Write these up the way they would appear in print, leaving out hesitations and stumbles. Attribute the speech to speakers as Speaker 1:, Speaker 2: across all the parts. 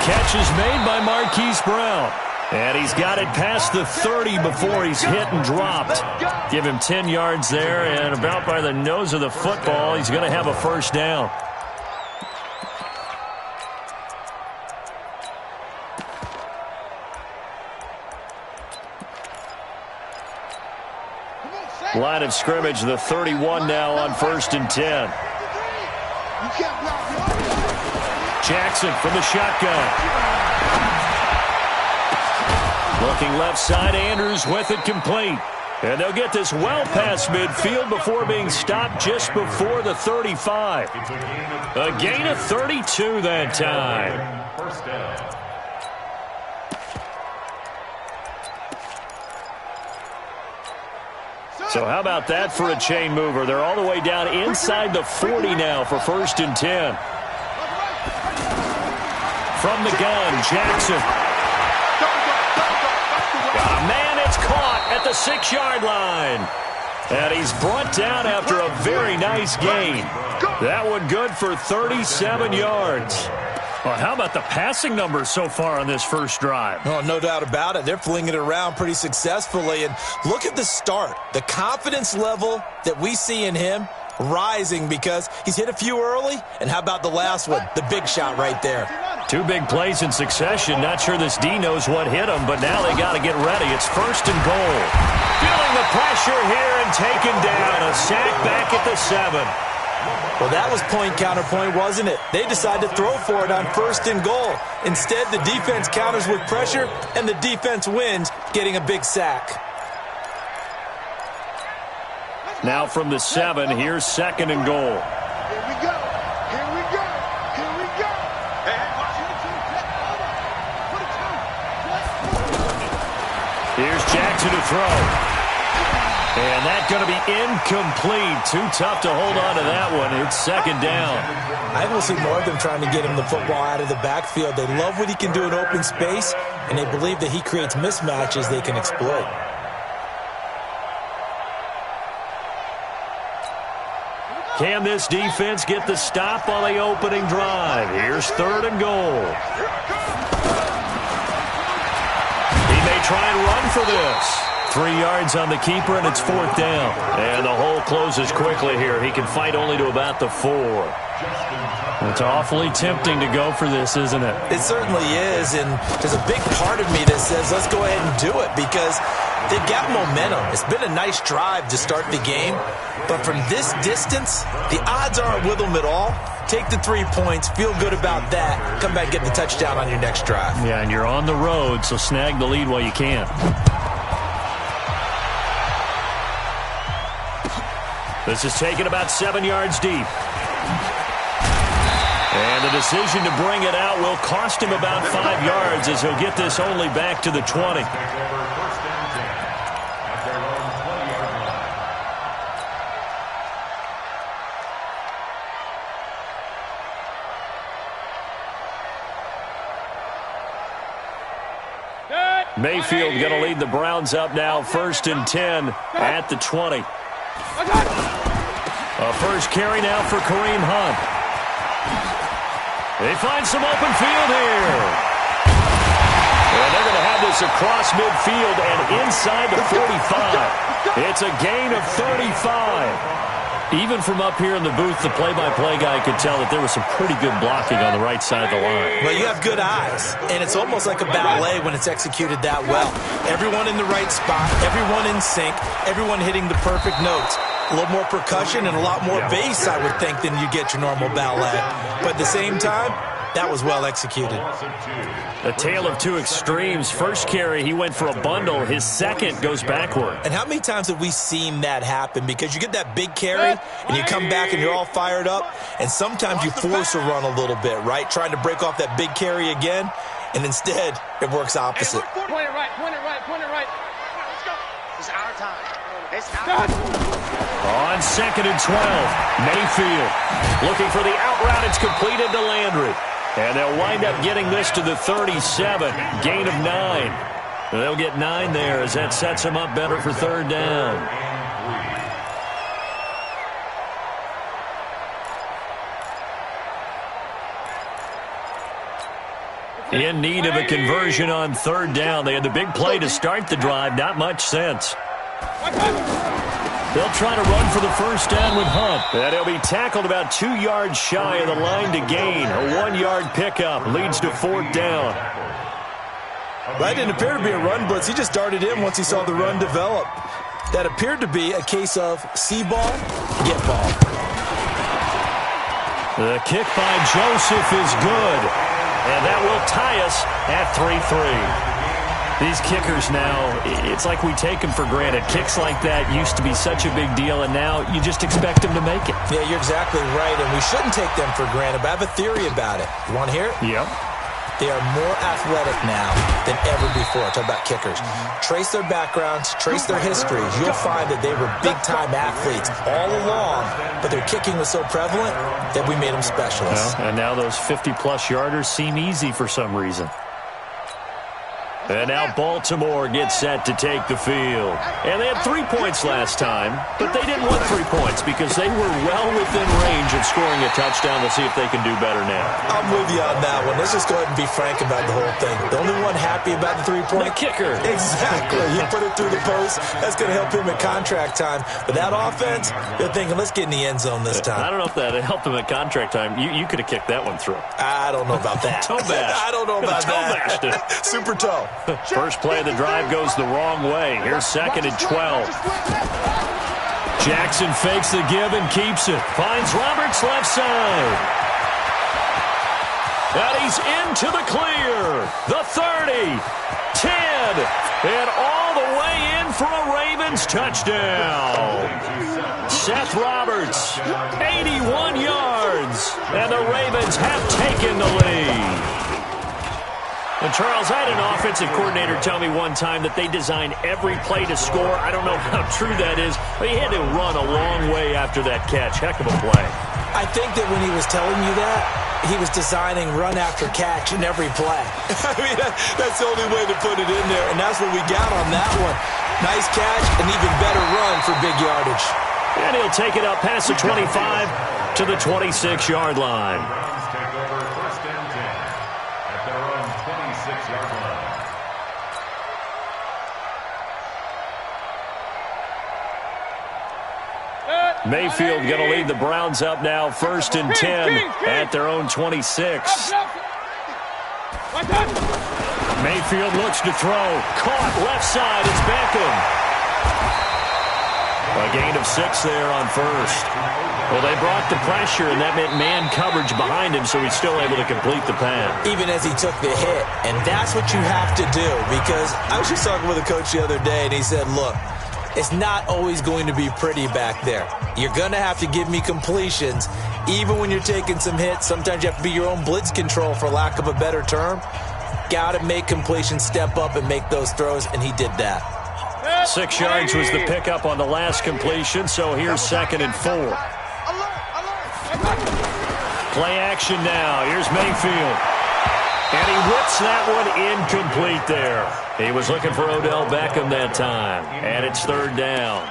Speaker 1: catch is made by Marquise Brown. And he's got it past the 30 before he's hit and dropped. Give him 10 yards there, and about by the nose of the football, he's going to have a first down. Line of scrimmage, the 31 now on 1st and 10. Jackson from the shotgun. Looking left side, Andrews with it complete. And they'll get this well past midfield before being stopped just before the 35. A gain of 32 that time. First down. So how about that for a chain mover? They're all the way down inside the 40 now for 1st and 10. From the gun, Jackson. Man, it's caught at the 6-yard line. And he's brought down after a very nice gain. That one good for 37 yards. Well, how about the passing numbers so far on this first drive?
Speaker 2: Oh, no doubt about it. They're flinging it around pretty successfully. And look at the start. The confidence level that we see in him rising because he's hit a few early. And how about the last one? The big shot right there.
Speaker 1: 2 big plays in succession. Not sure this D knows what hit him, but now they got to get ready. It's 1st and goal. Feeling the pressure here and taken down. A sack back at the 7.
Speaker 2: Well, that was point counterpoint, wasn't it? They decided to throw for it on 1st and goal. Instead, the defense counters with pressure, and the defense wins, getting a big sack.
Speaker 1: Now from the 7, here's 2nd and goal.
Speaker 3: Here we go. Here we go. Here we go.
Speaker 1: Here's Jackson to throw. And that's going to be incomplete. Too tough to hold on to that one. It's 2nd down.
Speaker 2: I will see more of them trying to get him the football out of the backfield. They love what he can do in open space, and they believe that he creates mismatches they can exploit.
Speaker 1: Can this defense get the stop on the opening drive? Here's 3rd and goal. He may try and run for this. 3 yards on the keeper, and it's 4th down. And the hole closes quickly here. He can fight only to about the 4. It's awfully tempting to go for this, isn't it?
Speaker 2: It certainly is, and there's a big part of me that says let's go ahead and do it because they've got momentum. It's been a nice drive to start the game, but from this distance, the odds aren't with them at all. Take the 3 points, feel good about that, come back and get the touchdown on your next drive.
Speaker 1: Yeah, and you're on the road, so snag the lead while you can. This is taken about 7 yards deep. And the decision to bring it out will cost him about 5 yards as he'll get this only back to the 20. Mayfield going to lead the Browns up now, 1st and 10 at the 20. A first carry now for Kareem Hunt. They find some open field here. And they're going to have this across midfield and inside the 45. It's a gain of 35. Even from up here in the booth, the play-by-play guy could tell that there was some pretty good blocking on the right side of the line.
Speaker 2: Well, you have good eyes, and it's almost like a ballet when it's executed that well. Everyone in the right spot, everyone in sync, everyone hitting the perfect notes. A little more percussion and a lot more bass, I would think, than you get your normal ballet. But at the same time, that was well executed.
Speaker 1: A tale of 2 extremes. First carry, he went for a bundle. His second goes backward.
Speaker 2: And how many times have we seen that happen? Because you get that big carry, and you come back and you're all fired up, and sometimes you force a run a little bit, right? Trying to break off that big carry again, and instead, it works opposite.
Speaker 3: Point it right, point it right, point it right. Let's go. It's our time. It's our time.
Speaker 1: On 2nd and 12, Mayfield looking for the out route. It's completed to Landry. And they'll wind up getting this to the 37, gain of 9. They'll get 9 there as that sets them up better for 3rd down. In need of a conversion on third down. They had the big play to start the drive. Not much sense. They'll try to run for the first down with Hunt. And he'll be tackled about 2 yards shy of the line to gain. A 1-yard pickup leads to fourth down.
Speaker 2: That didn't appear to be a run blitz. He just darted in once he saw the run develop. That appeared to be a case of see ball, get ball.
Speaker 1: The kick by Joseph is good. And that will tie us at 3-3. These kickers now, it's like we take them for granted. Kicks like that used to be such a big deal, and now you just expect them to make it.
Speaker 2: Yeah, you're exactly right, and we shouldn't take them for granted, but I have a theory about it. You want to hear it?
Speaker 1: Yep.
Speaker 2: They are more athletic now than ever before. Talk about kickers. Trace their backgrounds, trace their histories. You'll find that they were big-time athletes all along, but their kicking was so prevalent that we made them specialists.
Speaker 1: Well, and now those 50-plus yarders seem easy for some reason. And now Baltimore gets set to take the field. And they had 3 points last time, but they didn't want 3 points because they were well within range of scoring a touchdown. We'll see if they can do better now.
Speaker 2: I'm with you on that one. Let's just go ahead and be frank about the whole thing. The only one happy about the 3-point?
Speaker 1: The kicker.
Speaker 2: Exactly. He put it through the post. That's going to help him at contract time. But that offense, they're thinking, let's get in the end zone this time.
Speaker 1: I don't know if that helped him at contract time. You could have kicked that one through.
Speaker 2: I don't know about that.
Speaker 1: Toe bash.
Speaker 2: I don't know about
Speaker 1: toe
Speaker 2: that.
Speaker 1: bashed it.
Speaker 2: Super toe.
Speaker 1: First play of the drive goes the wrong way. Here's 2nd and 12. Jackson fakes the give and keeps it. Finds Roberts left side. And he's into the clear. The 30, 10, and all the way in for a Ravens touchdown. Seth Roberts, 81 yards, and the Ravens have taken the lead. And Charles, I had an offensive coordinator tell me one time that they design every play to score. I don't know how true that is, but he had to run a long way after that catch. Heck of a play.
Speaker 2: I think that when he was telling you that, he was designing run after catch in every play. I mean, that's the only way to put it in there, and that's what we got on that one. Nice catch, an even better run for big yardage.
Speaker 1: And he'll take it up past the 25 to the 26-yard line. Mayfield going to lead the Browns up now, 1st and 10 at their own 26. Mayfield looks to throw. Caught left side. It's Beckham. A gain of 6 there on first. Well, they brought the pressure, and that meant man coverage behind him, so he's still able to complete the pass.
Speaker 2: Even as he took the hit. And that's what you have to do, because I was just talking with a coach the other day, and he said, look, it's not always going to be pretty back there. You're going to have to give me completions. Even when you're taking some hits, sometimes you have to be your own blitz control, for lack of a better term. Got to make completions, step up and make those throws, and he did that.
Speaker 1: 6 yards was the pickup on the last completion, so here's 2nd and 4. Play action now. Here's Mayfield. And he whips that one incomplete there. He was looking for Odell Beckham that time. And it's 3rd down.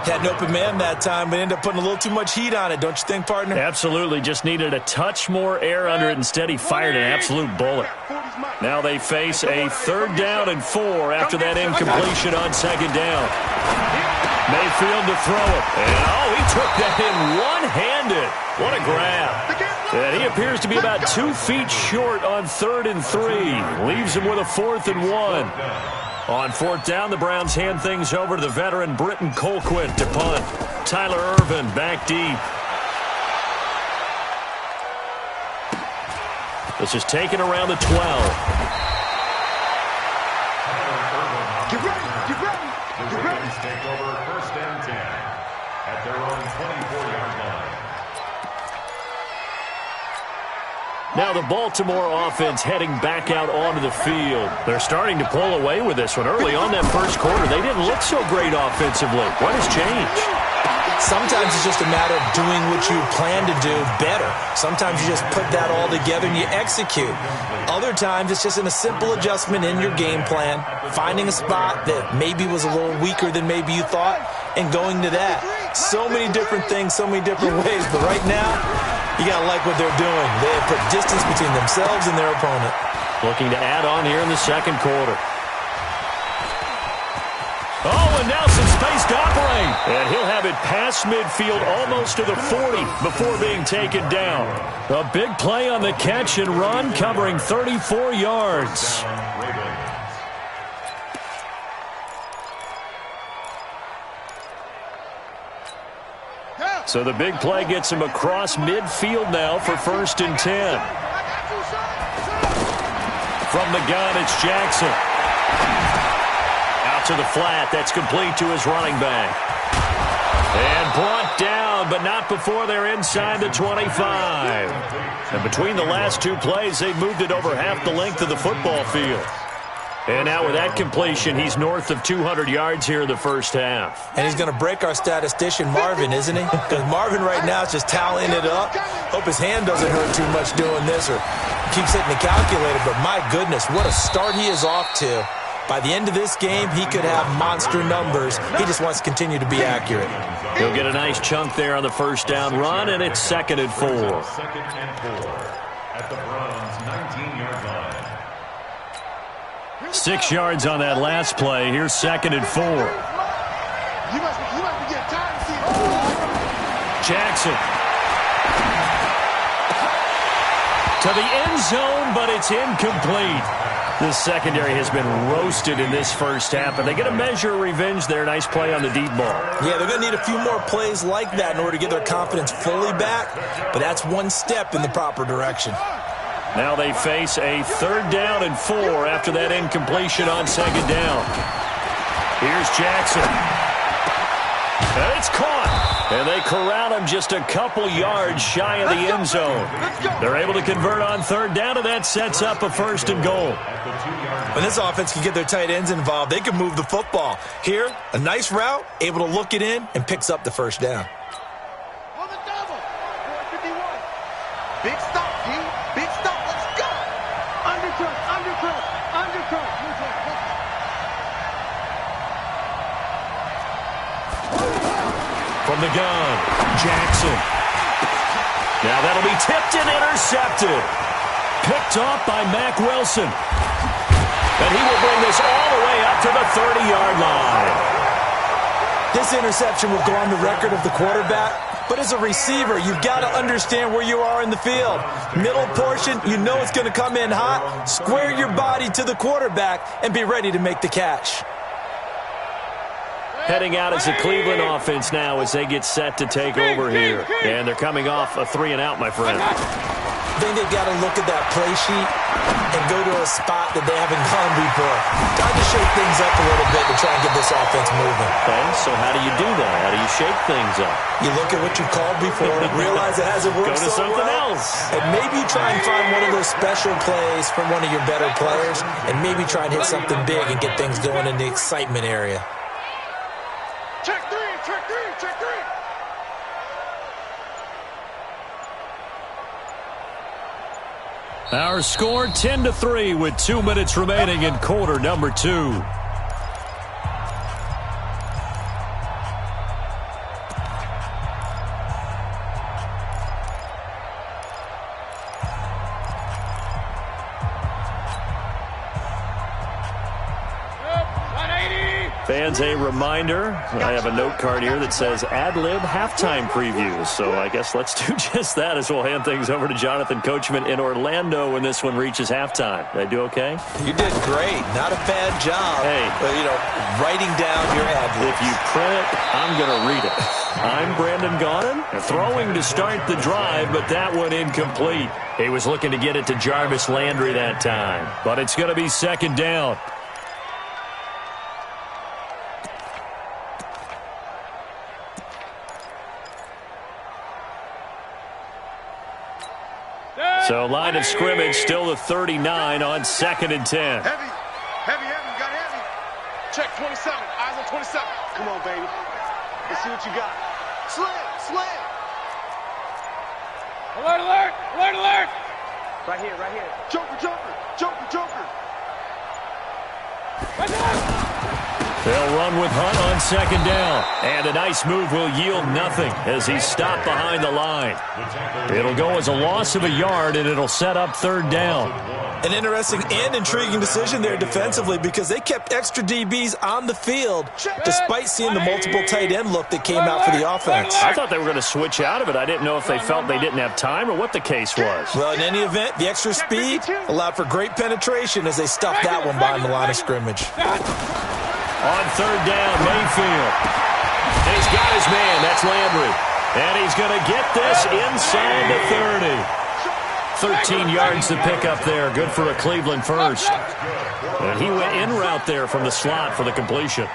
Speaker 2: Had an open man that time, but ended up putting a little too much heat on it, don't you think, partner?
Speaker 1: Absolutely. Just needed a touch more air under it. Instead, he fired an absolute bullet. Now they face a 3rd down and 4 after that incompletion on 2nd down. Mayfield to throw it. And, he took that in one-handed. What a grab. And he appears to be about 2 feet short on 3rd and 3. Leaves him with a 4th and 1. On 4th down, the Browns hand things over to the veteran Britton Colquitt to punt. Tyler Ervin back deep. This is taken around the 12.
Speaker 3: Get ready, get ready,
Speaker 4: get ready. Take over 1st and 10 at their own 24-yard line.
Speaker 1: Now the Baltimore offense heading back out onto the field. They're starting to pull away with this one. Early on that first quarter, they didn't look so great offensively. What has changed?
Speaker 2: Sometimes it's just a matter of doing what you plan to do better. Sometimes you just put that all together and you execute. Other times it's just in a simple adjustment in your game plan, finding a spot that maybe was a little weaker than maybe you thought, and going to that. So many different things, so many different ways. But right now, You got to like what they're doing. They have put distance between themselves and their opponent.
Speaker 1: Looking to add on here in the second quarter. Oh, and now some space to operate. And he'll have it past midfield almost to the 40 before being taken down. A big play on the catch and run, covering 34 yards. So the big play gets him across midfield now for 1st and 10. From the gun, it's Jackson. Out to the flat. That's complete to his running back. And brought down, but not before they're inside the 25. And between the last two plays, they've moved it over half the length of the football field. And now with that completion, he's north of 200 yards here in the first half.
Speaker 2: And he's going to break our statistician, Marvin, isn't he? Because Marvin right now is just tallying it up. Hope his hand doesn't hurt too much doing this or keeps hitting the calculator. But my goodness, what a start he is off to. By the end of this game, he could have monster numbers. He just wants to continue to be accurate.
Speaker 1: He'll get a nice chunk there on the first down run, and it's 2nd and 4.
Speaker 4: 2nd and 4 at the Browns' 19-yard line.
Speaker 1: 6 yards on that last play. Here's 2nd and 4.
Speaker 3: You must be getting tired of seeing
Speaker 1: Jackson. To the end zone, but it's incomplete. This secondary has been roasted in this first half, and they get a measure of revenge there. Nice play on the deep ball.
Speaker 2: Yeah, they're going to need a few more plays like that in order to get their confidence fully back, but that's one step in the proper direction.
Speaker 1: Now they face a 3rd down and 4 after that incompletion on 2nd down. Here's Jackson. And it's caught. And they corral him just a couple yards shy of the end zone. They're able to convert on 3rd down, and that sets up a 1st and goal.
Speaker 2: When this offense can get their tight ends involved, they can move the football. Here, a nice route, able to look it in, and picks up the 1st down.
Speaker 3: On the double. 451. Big stop, G. Big stop. Let's go. Undercut.
Speaker 1: From the gun, Jackson. Now that'll be tipped and intercepted. Picked off by Mack Wilson. And he will bring this all the way up to the 30-yard line.
Speaker 2: This interception will go on the record of the quarterback, but as a receiver, you've got to understand where you are in the field. Middle portion, you know it's going to come in hot. Square your body to the quarterback and be ready to make the catch.
Speaker 1: Heading out as the Cleveland offense now as they get set to take over here. And they're coming off a 3-and-out, my friend.
Speaker 2: I think they've got to look at that play sheet and go to a spot that they haven't gone before. Time to shake things up a little bit to try and get this offense moving.
Speaker 1: Okay, so how do you do that? How do you shake things up?
Speaker 2: You look at what you called before, realize it hasn't worked
Speaker 1: Go to
Speaker 2: so
Speaker 1: something
Speaker 2: well,
Speaker 1: else.
Speaker 2: and maybe try and find one of those special plays from one of your better players, and maybe try and hit something big and get things going in the excitement area.
Speaker 3: Check three.
Speaker 1: Our score 10-3 with 2 minutes remaining in quarter number 2. Fans, a reminder, I have a note card here that says ad-lib halftime previews. So I guess let's do just that as we'll hand things over to Jonathan Coachman in Orlando when this one reaches halftime. Did I do okay?
Speaker 2: You did great. Not a bad job.
Speaker 1: Hey.
Speaker 2: But, writing down your ad-libs.
Speaker 1: If you print it, I'm going to read it. I'm Brandon Gaudin. Throwing to start the drive, but that one incomplete. He was looking to get it to Jarvis Landry that time. But it's going to be 2nd down. So line of scrimmage still the 39 on 2nd and 10.
Speaker 3: Heavy. Got heavy. Check 27. Eyes on 27. Come on, baby. Let's see what you got. Slam. Alert. Right here. Joker. Right there.
Speaker 1: They'll run with Hunt on second down. And a nice move will yield nothing as he's stopped behind the line. It'll go as a loss of a yard, and it'll set up third down.
Speaker 2: An interesting and intriguing decision there defensively because they kept extra DBs on the field despite seeing the multiple tight end look that came out for the offense.
Speaker 1: I thought they were going to switch out of it. I didn't know if they felt they didn't have time or what the case was.
Speaker 2: Well, in any event, the extra speed allowed for great penetration as they stuffed that one behind the line of scrimmage.
Speaker 1: On third down, Mayfield. And he's got his man. That's Landry. And he's going to get this inside the 30. 13 yards to pick up there. Good for a Cleveland first. And he went in route there from the slot for the completion.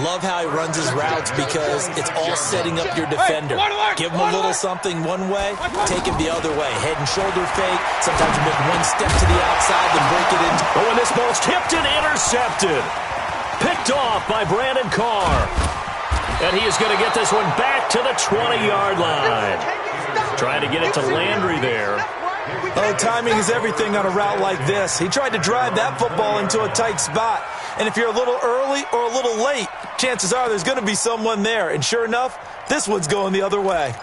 Speaker 2: Love how he runs his routes because it's all setting up your defender. Give him a little something one way, take him the other way. Head and shoulder fake. Sometimes you make one step to the outside, then break it in.
Speaker 1: But when this ball's tipped and intercepted. Picked off by Brandon Carr. And he is going to get this one back to the 20-yard line. Trying to get it to Landry there.
Speaker 2: Oh, timing is everything on a route like this. He tried to drive that football into a tight spot. And if you're a little early or a little late, chances are there's going to be someone there. And sure enough, this one's going the other way.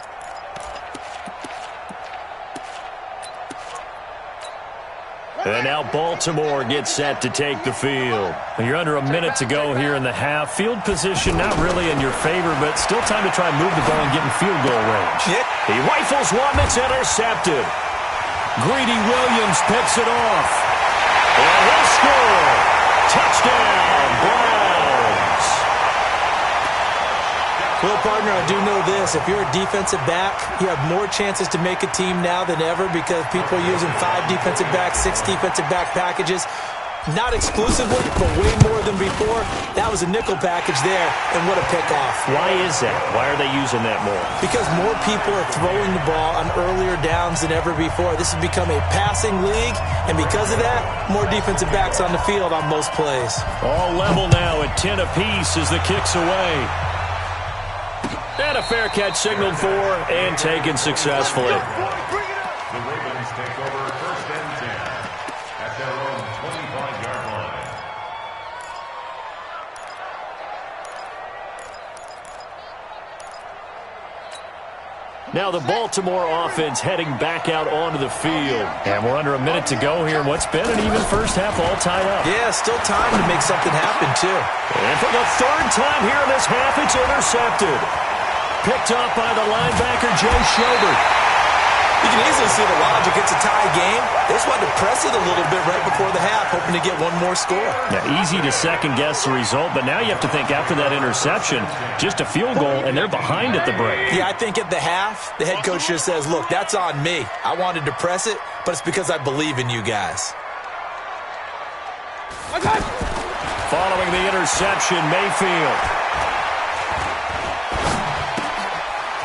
Speaker 1: And now Baltimore gets set to take the field. You're under a minute to go here in the half. Field position not really in your favor, but still time to try and move the ball and get in field goal range.
Speaker 2: Yeah.
Speaker 1: He rifles one that's intercepted. Greedy Williams picks it off. And he'll score. Touchdown, Browns.
Speaker 2: Well, partner, I do know this. If you're a defensive back, you have more chances to make a team now than ever because people are using 5 defensive backs, 6 defensive back packages. Not exclusively, but way more than before. That was a nickel package there, and what a pickoff.
Speaker 1: Why is that? Why are they using that more?
Speaker 2: Because more people are throwing the ball on earlier downs than ever before. This has become a passing league, and because of that, more defensive backs on the field on most plays.
Speaker 1: All level now at 10 apiece as the kick's away. And a fair catch signaled for and taken successfully.
Speaker 4: The Ravens take over first and 10 at their own 25-yard line.
Speaker 1: Now the Baltimore offense heading back out onto the field. And we're under a minute to go here in what's been an even first half all tied up.
Speaker 2: Yeah, still time to make something happen, too.
Speaker 1: And for the third time here in this half, it's intercepted. Picked up by the linebacker, Jay Schobert.
Speaker 2: You can easily see the logic. It's a tie game. They just wanted to press it a little bit right before the half, hoping to get one more score.
Speaker 1: Yeah, easy to second-guess the result, but now you have to think after that interception, just a field goal, and they're behind at the break.
Speaker 2: Yeah, I think at the half, the head coach just says, look, that's on me. I wanted to press it, but it's because I believe in you guys.
Speaker 1: Following the interception, Mayfield.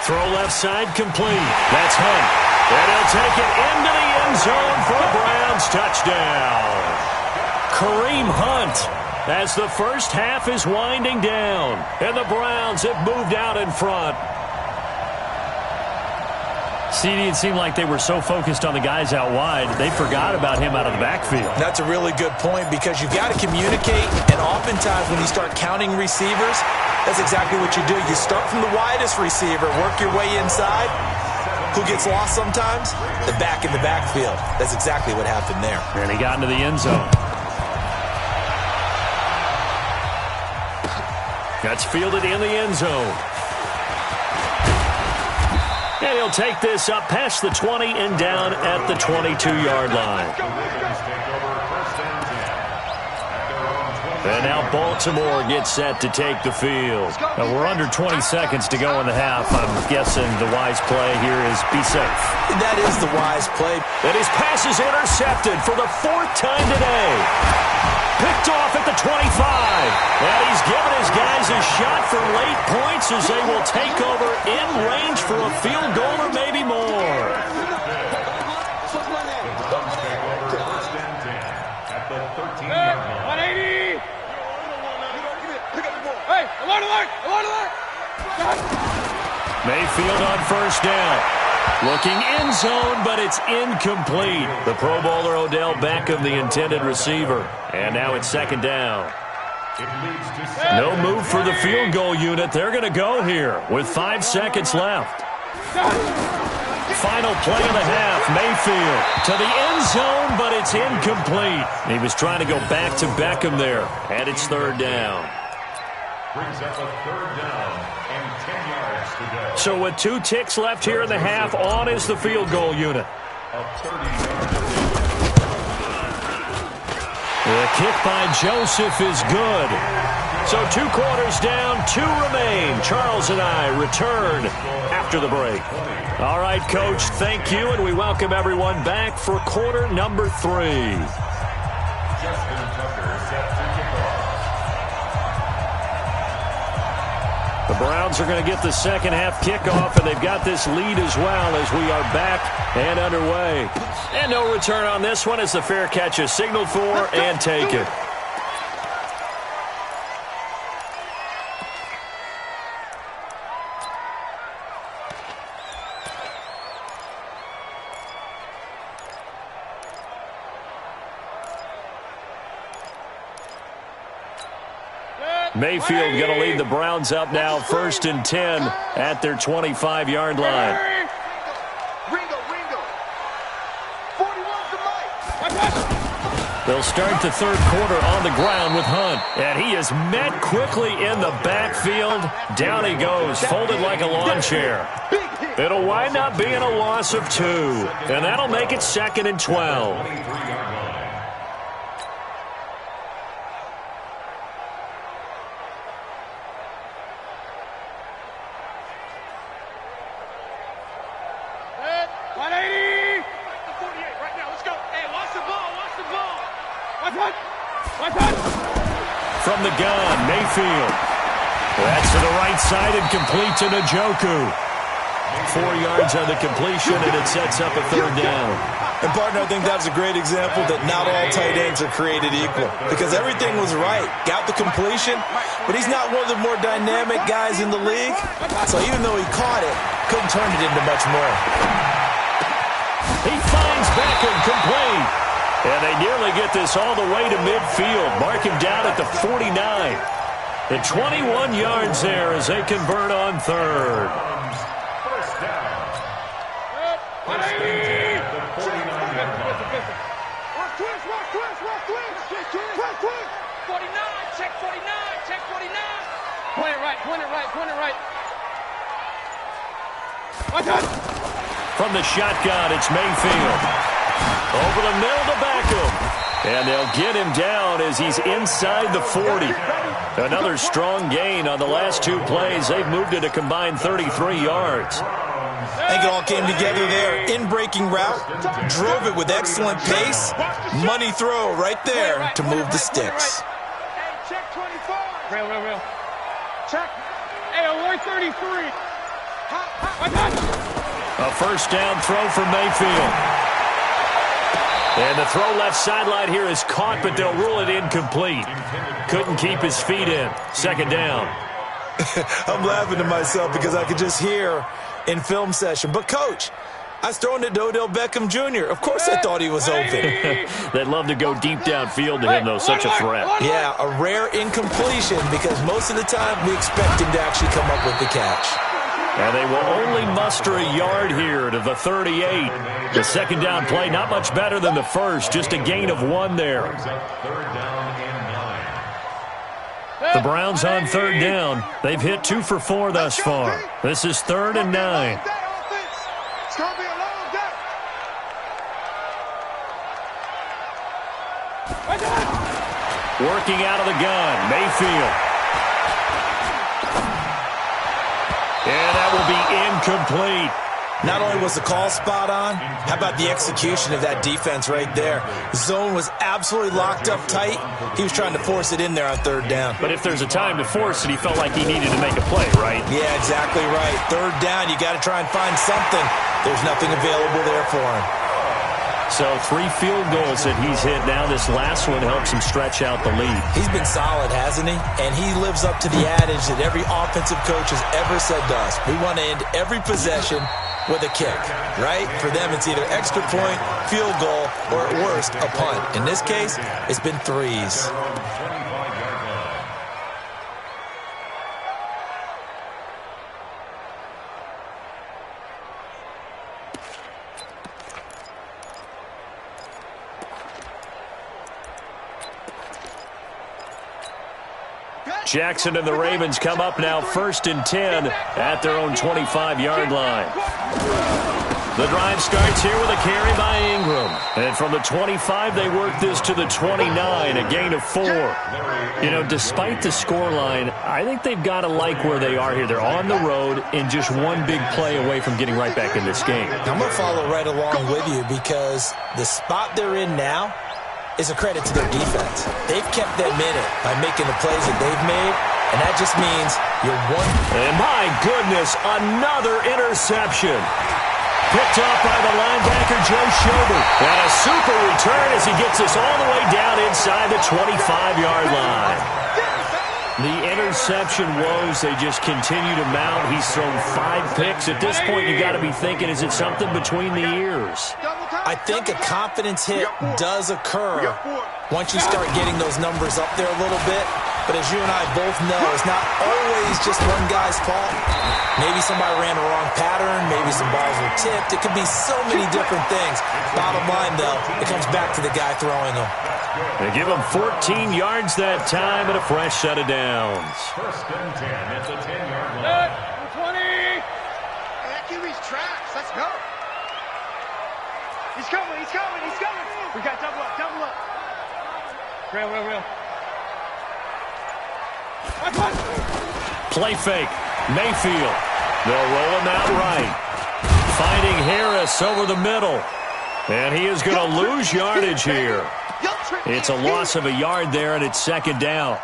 Speaker 1: Throw left side complete. That's Hunt. And he'll take it into the end zone for a Browns touchdown. Kareem Hunt as the first half is winding down. And the Browns have moved out in front. CD, it seemed like they were so focused on the guys out wide, they forgot about him out of the backfield.
Speaker 2: That's a really good point because you've got to communicate, and oftentimes when you start counting receivers, that's exactly what you do. You start from the widest receiver, work your way inside. Who gets lost sometimes? The back in the backfield. That's exactly what happened there.
Speaker 1: And he got into the end zone. That's fielded in the end zone. And he'll take this up past the 20 and down at the 22-yard line. And now Baltimore gets set to take the field. Now we're under 20 seconds to go in the half. I'm guessing the wise play here is be safe.
Speaker 2: That is the wise play.
Speaker 1: And his pass is intercepted for the 4th time today. Picked off at the 25. And he's given his guys a shot for late points as they will take over in range for a field goal or maybe more. Mayfield on first down. Looking end zone, but it's incomplete. The Pro Bowler Odell Beckham, the intended receiver. And now it's second down. No move for the field goal unit. They're going to go here with 5 seconds left. Final play of the half. Mayfield to the end zone, but it's incomplete. He was trying to go back to Beckham there, and it's 3rd down.
Speaker 4: Brings up a 3rd down and 10 yards to go.
Speaker 1: So with 2 ticks left here in the half, on is the field goal unit.
Speaker 4: A 30-yard.
Speaker 1: The kick by Joseph is good. So 2 quarters down, 2 remain. Charles and I return after the break. All right, Coach, thank you, and we welcome everyone back for quarter number 3.
Speaker 4: Justin Tucker set to kick off.
Speaker 1: The Browns are going to get the second half kickoff, and they've got this lead as well as we are back and underway. And no return on this one as the fair catch is signaled for and taken. Mayfield going to lead the Browns up now, 1st and 10 at their 25-yard line. They'll start the 3rd quarter on the ground with Hunt. And he is met quickly in the backfield. Down he goes, folded like a lawn chair. It'll wind up being a loss of 2. And that'll make it 2nd and 12. From the gun, Mayfield. That's to the right side and complete to Njoku. 4 yards on the completion, and it sets up a 3rd down.
Speaker 2: And, partner, I think that's a great example that not all tight ends are created equal. Because everything was right. Got the completion, but he's not one of the more dynamic guys in the league. So even though he caught it, couldn't turn it into much more.
Speaker 1: He finds Beckham complete. And they nearly get this all the way to midfield. Mark him down at the 49. And 21 yards there as they convert on 3rd.
Speaker 4: First down. First and 10 at the 49-yard line.
Speaker 3: 49, check 49, check 49. Point it right, point it right, point it right.
Speaker 1: From the shotgun, it's Mayfield. Over the middle to Beckham. And they'll get him down as he's inside the 40. Another strong gain on the last 2 plays. They've moved it a combined 33 yards.
Speaker 2: I think it all came together there. In-breaking route, drove it with excellent pace. Money throw right there to move the sticks.
Speaker 3: Hey, check 25. Real. Check. Hey, alert 33.
Speaker 1: A first down throw for Mayfield. And the throw left sideline here is caught, but they'll rule it incomplete. Couldn't keep his feet in. 2nd down.
Speaker 2: I'm laughing to myself because I could just hear in film session. But, Coach, I was throwing it to Odell Beckham Jr. Of course I thought he was open.
Speaker 1: They'd love to go deep downfield to him, though. Such a threat.
Speaker 2: Yeah, a rare incompletion because most of the time we expect him to actually come up with the catch.
Speaker 1: And they will only muster a yard here to the 38. The 2nd down play, not much better than the first, just a gain of 1 there. The Browns on 3rd down. They've hit 2 for 4 thus far. This is 3rd and 9.
Speaker 3: It's going to be a long day.
Speaker 1: Working out of the gun, Mayfield. And that will be incomplete.
Speaker 2: Not only was the call spot on, how about the execution of that defense right there? Zone was absolutely locked up tight. He was trying to force it in there on 3rd down.
Speaker 1: But if there's a time to force it, he felt like he needed to make a play, right?
Speaker 2: Yeah, exactly right. 3rd down, you got to try and find something. There's nothing available there for him.
Speaker 1: So 3 field goals that he's hit now. This last one helps him stretch out the lead.
Speaker 2: He's been solid, hasn't he? And he lives up to the adage that every offensive coach has ever said to us. We want to end every possession with a kick, right? For them, it's either extra point, field goal, or at worst, a punt. In this case, it's been 3s.
Speaker 1: Jackson and the Ravens come up now 1st and 10 at their own 25-yard line. The drive starts here with a carry by Ingram. And from the 25, they work this to the 29, a gain of 4. You know, despite the scoreline, I think they've got to like where they are here. They're on the road and just one big play away from getting right back in this game.
Speaker 2: I'm going to follow right along with you because the spot they're in now is a credit to their defense. They've kept them in it by making the plays that they've made, and that just means you're one.
Speaker 1: And my goodness, another interception. Picked off by the linebacker, Joe Schobert. And a super return as he gets this all the way down inside the 25-yard line. The interception woes, they just continue to mount. He's thrown 5 picks. At this point, you got to be thinking, is it something between the ears?
Speaker 2: I think a confidence hit does occur once you start getting those numbers up there a little bit. But as you and I both know, it's not always just one guy's fault. Maybe somebody ran the wrong pattern. Maybe some balls were tipped. It could be so many different things. Bottom line, though, it comes back to the guy throwing them.
Speaker 1: They give him 14 yards that time and a fresh set of downs.
Speaker 4: 1st and 10 at the 10-yard line.
Speaker 3: 20. Hey, that QB's tracks. Let's go. He's coming. He's coming. He's coming. We got double up. Double up. Real.
Speaker 1: Play fake. Mayfield. They'll roll him out right. Finding Harris over the middle. And he is going to lose yardage here. It's a loss of a yard there, and it's 2nd down.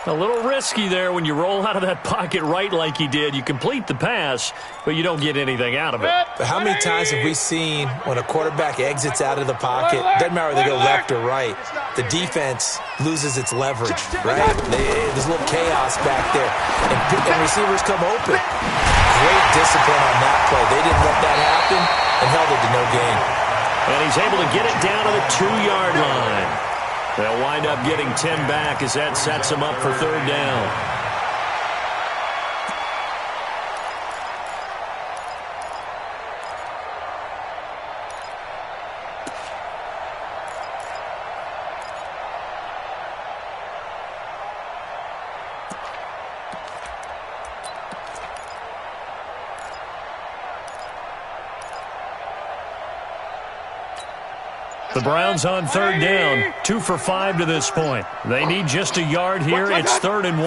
Speaker 1: A little risky there when you roll out of that pocket right like he did. You complete the pass, but you don't get anything out of it.
Speaker 2: But how many times have we seen when a quarterback exits out of the pocket, doesn't matter whether they go left or right, the defense loses its leverage, right? There's a little chaos back there, and receivers come open. Great discipline on that play. They didn't let that happen and held it to no gain.
Speaker 1: And he's able to get it down to the 2-yard line. They'll wind up getting 10 back as that sets them up for 3rd down. The Browns on 3rd down, 2 for 5 to this point. They need just a yard here. It's 3rd and 1.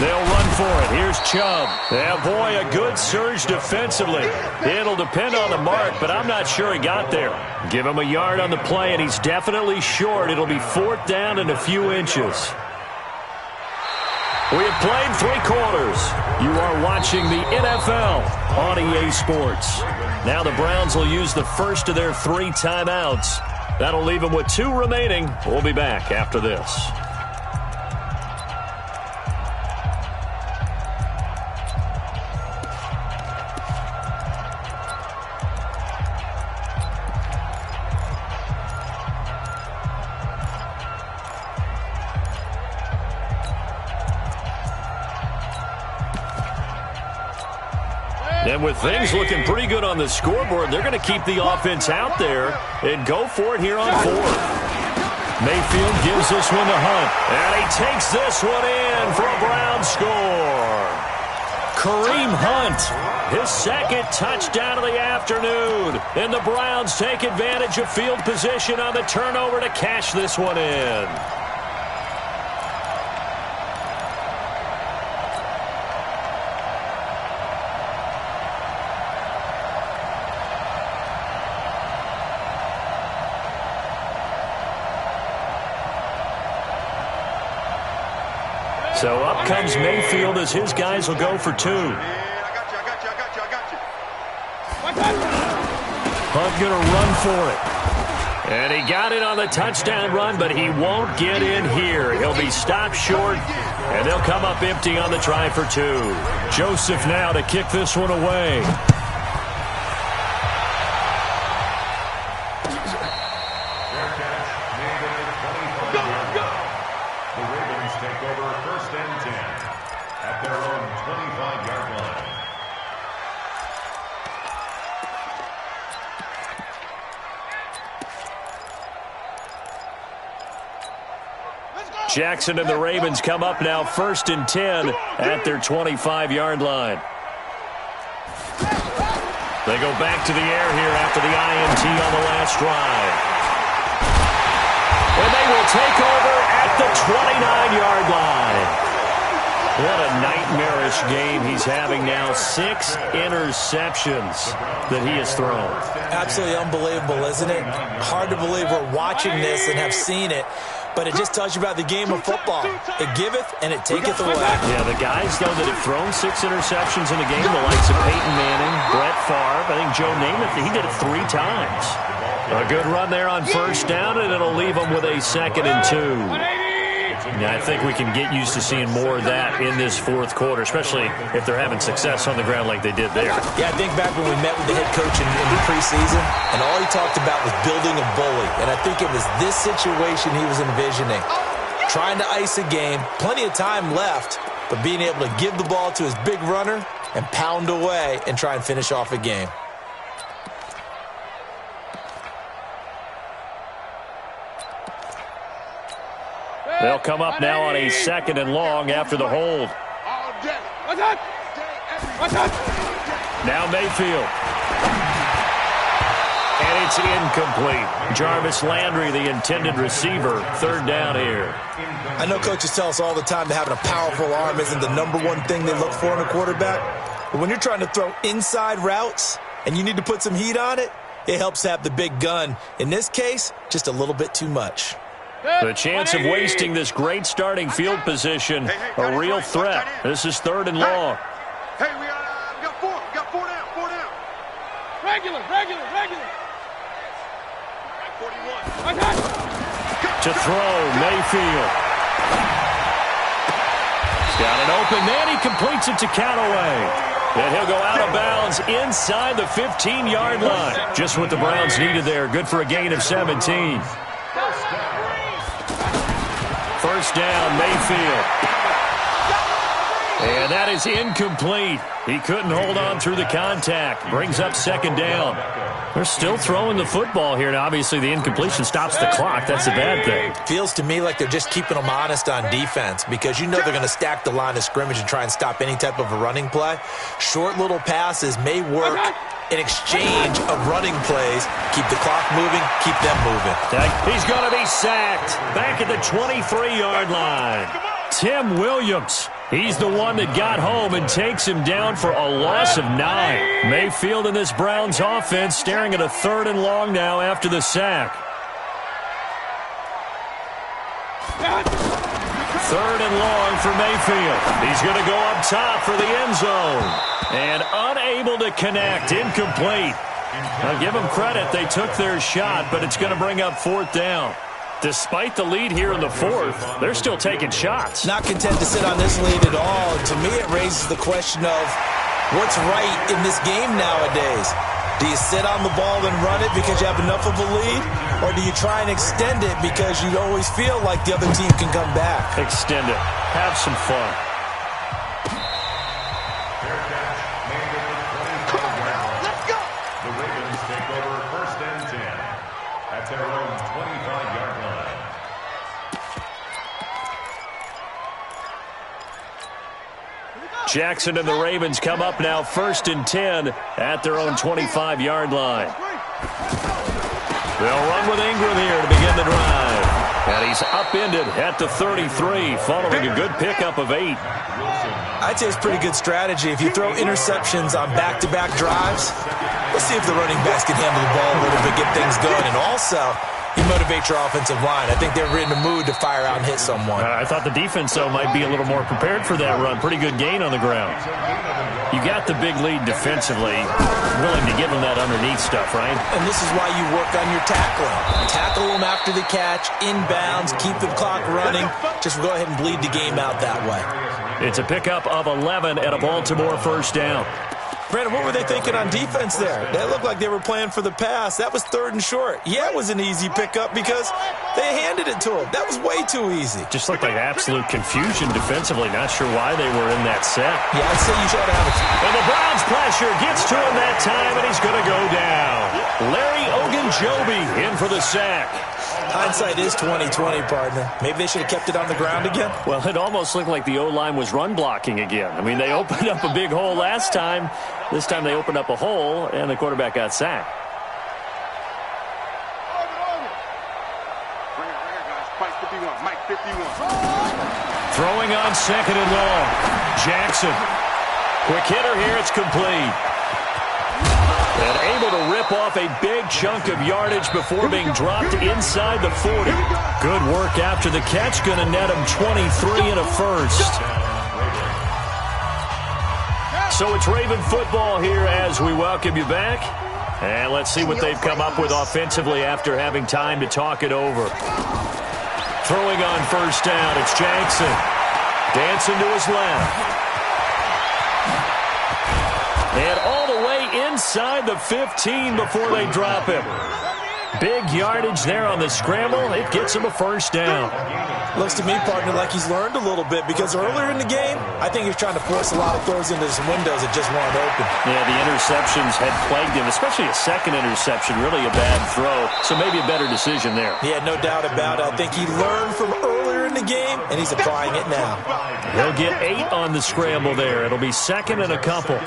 Speaker 1: They'll run for it. Here's Chubb. Yeah, boy, a good surge defensively. It'll depend on the mark, but I'm not sure he got there. Give him a yard on the play, and he's definitely short. It'll be 4th down and a few inches. We have played 3 quarters. You are watching the NFL on EA Sports. Now the Browns will use the first of their 3 timeouts. That'll leave them with 2 remaining. We'll be back after this. And with things looking pretty good on the scoreboard, they're going to keep the offense out there and go for it here on 4th. Mayfield gives this one to Hunt. And he takes this one in for a Brown score. Kareem Hunt, his 2nd touchdown of the afternoon. And the Browns take advantage of field position on the turnover to cash this one in. So up comes Mayfield as his guys will go for 2.
Speaker 3: I got you.
Speaker 1: Hunt going to run for it. And he got it on the touchdown run, but he won't get in here. He'll be stopped short, and they'll come up empty on the try for 2. Joseph now to kick this one away. Jackson and the Ravens come up now 1st and 10 at their 25-yard line. They go back to the air here after the INT on the last drive. And they will take over at the 29-yard line. What a nightmarish game he's having now. 6 interceptions that he has thrown.
Speaker 2: Absolutely unbelievable, isn't it? Hard to believe we're watching this and have seen it, but it just tells you about the game of football. It giveth and it taketh away.
Speaker 1: Yeah, the guys, though, that have thrown 6 interceptions in a game, the likes of Peyton Manning, Brett Favre, I think Joe Namath, he did it 3 times. A good run there on 1st down, and it'll leave them with a 2nd and 2. Yeah, I think we can get used to seeing more of that in this 4th quarter, especially if they're having success on the ground like they did there.
Speaker 2: Yeah, I think back when we met with the head coach in the preseason, and all he talked about was building a bully. And I think it was this situation he was envisioning. Trying to ice a game, plenty of time left, but being able to give the ball to his big runner and pound away and try and finish off a game.
Speaker 1: They'll come up now on a 2nd and long after the hold. Now Mayfield. And it's incomplete. Jarvis Landry, the intended receiver, 3rd down here.
Speaker 2: I know coaches tell us all the time that having a powerful arm isn't the #1 thing they look for in a quarterback. But when you're trying to throw inside routes and you need to put some heat on it, it helps to have the big gun. In this case, just a little bit too much.
Speaker 1: The chance of wasting this great starting field position, a real threat. This is 3rd and long.
Speaker 3: Hey, we got 4. We got 4 down. 4 down. Regular. 41.
Speaker 1: To throw, Mayfield. He's got an open man. He completes it to Callaway. And he'll go out of bounds inside the 15-yard line. Just what the Browns needed there. Good for a gain of 17. 1st down, Mayfield. And that is incomplete. He couldn't hold on through the contact. Brings up 2nd down. They're still throwing the football here. Now, obviously, the incompletion stops the clock. That's a bad thing.
Speaker 2: Feels to me like they're just keeping them honest on defense because you know they're going to stack the line of scrimmage and try and stop any type of a running play. Short little passes may work in exchange of running plays. Keep the clock moving, keep them moving.
Speaker 1: He's going to be sacked back at the 23-yard line. Tim Williams, he's the one that got home and takes him down for a loss of 9. Mayfield in this Browns offense staring at a 3rd and long now after the sack. 3rd and long for Mayfield. He's going to go up top for the end zone. And unable to connect, incomplete. I'll give them credit, they took their shot, but it's going to bring up 4th down. Despite the lead here in the 4th, they're still taking shots.
Speaker 2: Not content to sit on this lead at all. To me, it raises the question of what's right in this game nowadays. Do you sit on the ball and run it because you have enough of a lead? Or do you try and extend it because you always feel like the other team can come back?
Speaker 1: Extend it. Have some fun.
Speaker 3: Let's go.
Speaker 4: The Ravens take over 1st and 10 at their own 25-yard line.
Speaker 1: Jackson and the Ravens come up now 1st and 10 at their own 25-yard line. They'll run with Ingram here to begin the drive. And he's upended at the 33 following a good pickup of 8.
Speaker 2: I'd say it's pretty good strategy. If you throw interceptions on back-to-back drives, let's see if the running backs can handle the ball a little bit, get things going. And also, you motivate your offensive line. I think they're in the mood to fire out and hit someone.
Speaker 1: I thought the defense, though, might be a little more prepared for that run. Pretty good gain on the ground. You got the big lead defensively, willing to give them that underneath stuff, right?
Speaker 2: And this is why you work on your tackling. Tackle them after the catch, inbounds, keep the clock running. Just go ahead and bleed the game out that way.
Speaker 1: It's a pickup of 11 at a Baltimore 1st down.
Speaker 2: Brandon, what were they thinking on defense there? That looked like they were playing for the pass. That was 3rd and short. Yeah, it was an easy pickup because they handed it to him. That was way too easy.
Speaker 1: Just looked like absolute confusion defensively. Not sure why they were in that set.
Speaker 2: Yeah, I'd say you should have it.
Speaker 1: And the Browns pressure gets to him that time, and he's going to go down. Larry Ogunjobi in for the sack.
Speaker 2: Hindsight is 20/20, partner. Maybe they should have kept it on the ground again.
Speaker 1: Well, it almost looked like the O-line was run blocking again. I mean, they opened up a big hole last time. This time they opened up a hole, and the quarterback got sacked.
Speaker 3: Mike 51.
Speaker 1: Throwing on 2nd and long. Jackson. Quick hitter here. It's complete. And able to rip off a big chunk of yardage before being dropped inside the 40. Good work after the catch. Going to net him 23 and a first. So it's Raven football here as we welcome you back. And let's see what they've come up with offensively after having time to talk it over. Throwing on 1st down, it's Jackson. Dancing to his left. And all the way inside the 15 before they drop him. Big yardage there on the scramble. It gets him a 1st down.
Speaker 2: Looks to me, partner, like he's learned a little bit because earlier in the game, I think he was trying to force a lot of throws into some windows that just weren't open.
Speaker 1: Yeah, the interceptions had plagued him, especially a second interception, really a bad throw. So maybe a better decision there.
Speaker 2: Yeah, no doubt about it. I think he learned from earlier in the game, and he's applying it now.
Speaker 1: He'll get 8 on the scramble there. It'll be 2nd and a couple.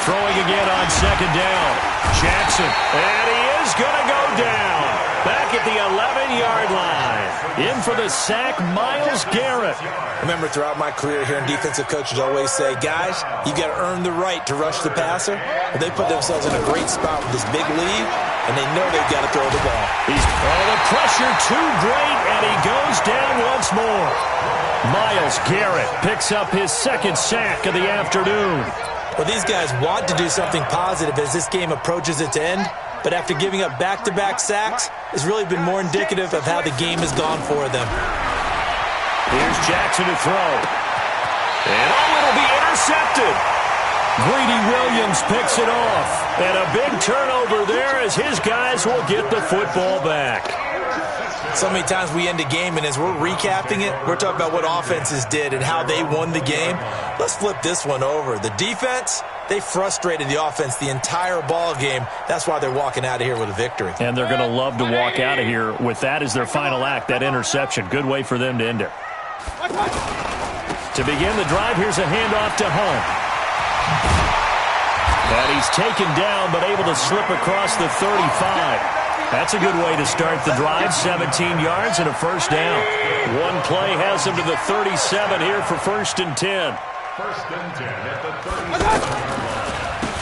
Speaker 1: Throwing again on 2nd down. Jackson. And he is going to go down. Back at the 11-yard line. In for the sack, Myles Garrett.
Speaker 2: Remember, throughout my career here in defensive coaches always say, guys, you got to earn the right to rush the passer. Well, they put themselves in a great spot with this big lead, and they know they've got to throw the ball.
Speaker 1: The pressure too great, and he goes down once more. Myles Garrett picks up his 2nd sack of the afternoon.
Speaker 2: Well, these guys want to do something positive as this game approaches its end, but after giving up back-to-back sacks, it's really been more indicative of how the game has gone for them.
Speaker 1: Here's Jackson to throw. And it'll be intercepted. Greedy Williams picks it off. And a big turnover there as his guys will get the football back.
Speaker 2: So many times we end a game, and as we're recapping it, we're talking about what offenses did and how they won the game. Let's flip this one over. The defense, they frustrated the offense the entire ball game. That's why they're walking out of here with a victory.
Speaker 1: And they're going to love to walk out of here with that as their final act, that interception. Good way for them to end it. To begin the drive, here's a handoff to Hunt. And he's taken down, but able to slip across the 35. That's a good way to start the drive. 17 yards and a 1st down. One play has him to the 37 here for 1st and 10.
Speaker 4: 1st and 10 at the 30.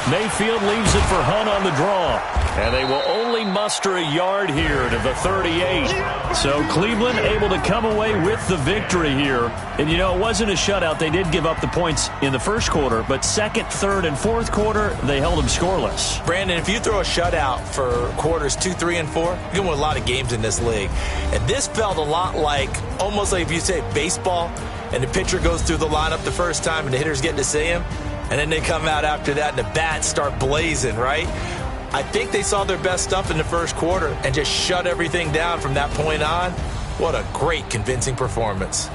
Speaker 1: Mayfield leaves it for Hunt on the draw. And they will only muster a yard here to the 38. So Cleveland able to come away with the victory here. And, you know, it wasn't a shutout. They did give up the points in the 1st quarter. But 2nd, 3rd, and 4th quarter, they held them scoreless.
Speaker 2: Brandon, if you throw a shutout for quarters 2, 3, and 4, you're going to win a lot of games in this league. And this felt a lot like, almost like if you say baseball, and the pitcher goes through the lineup the first time and the hitters get to see him. And then they come out after that and the bats start blazing, right? I think they saw their best stuff in the 1st quarter and just shut everything down from that point on. What a great, convincing performance.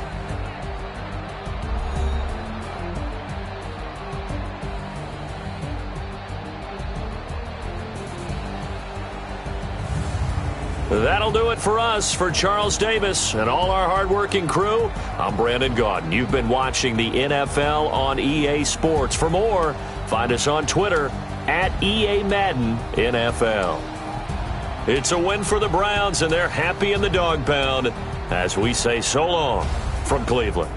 Speaker 1: That'll do it for us. For Charles Davis and all our hardworking crew, I'm Brandon Gaudin. You've been watching the NFL on EA Sports. For more, find us on Twitter at EA Madden NFL. It's a win for the Browns, and they're happy in the dog pound as we say so long from Cleveland.